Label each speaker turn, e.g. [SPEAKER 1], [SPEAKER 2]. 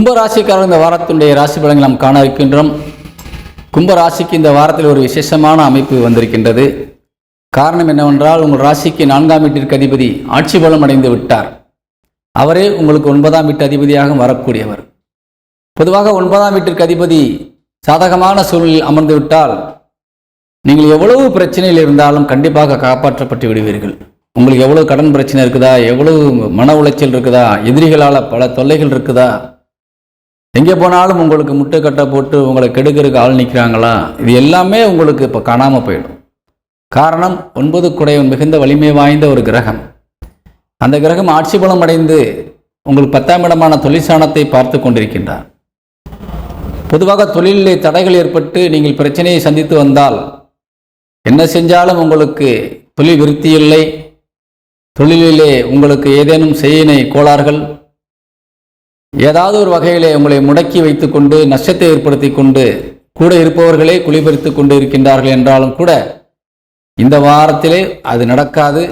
[SPEAKER 1] கும்பராசிக்காரர் இந்த வாரத்துடைய ராசி பலன்களை நாம் காண இருக்கின்றோம். கும்பராசிக்கு இந்த வாரத்தில் ஒரு விசேஷமான அமைப்பு வந்திருக்கின்றது. காரணம் என்னவென்றால், உங்கள் ராசிக்கு 4ஆம் வீட்டிற்கு அதிபதி ஆட்சி பலம் அடைந்து விட்டார். அவரே உங்களுக்கு 9ஆம் வீட்டு அதிபதியாக வரக்கூடியவர். பொதுவாக 9ஆம் வீட்டிற்கு அதிபதி சாதகமான சூழ்நிலையில் அமர்ந்து விட்டால் நீங்கள் எவ்வளவு பிரச்சனையில் இருந்தாலும் கண்டிப்பாக காப்பாற்றப்பட்டு விடுவீர்கள். உங்களுக்கு எவ்வளவு கடன் பிரச்சனை இருக்குதா, எவ்வளவு மன உளைச்சல் இருக்குதா, எதிரிகளால் பல தொல்லைகள் இருக்குதா, எங்கே போனாலும் உங்களுக்கு முட்டுக்கட்டை போட்டு உங்களை கெடுக்கிறதுக்கு ஆள் நிற்கிறாங்களா, இது எல்லாமே உங்களுக்கு இப்போ காணாமல் போயிடும். காரணம், 9 குடையவன் மிகுந்த வலிமை வாய்ந்த ஒரு கிரகம். அந்த கிரகம் ஆட்சி பலம் அடைந்து உங்களுக்கு 10ஆம் இடமான தொழிற்சாணத்தை பார்த்து கொண்டிருக்கின்றார். பொதுவாக தொழிலிலே தடைகள் ஏற்பட்டு நீங்கள் பிரச்சனையை சந்தித்து வந்தால் என்ன செஞ்சாலும் உங்களுக்கு தொழில் விருத்தி இல்லை, தொழிலிலே உங்களுக்கு ஏதேனும் செய்யினை கோளாறுகள், ஏதாவது ஒரு வகையிலே உங்களை முடக்கி வைத்துக்கொண்டு நஷ்டத்தை ஏற்படுத்தி கொண்டு கூட இருப்பவர்களே குளிபறித்து கொண்டு இருக்கின்றார்கள் என்றாலும் கூட இந்த வாரத்திலே அது நடக்காது.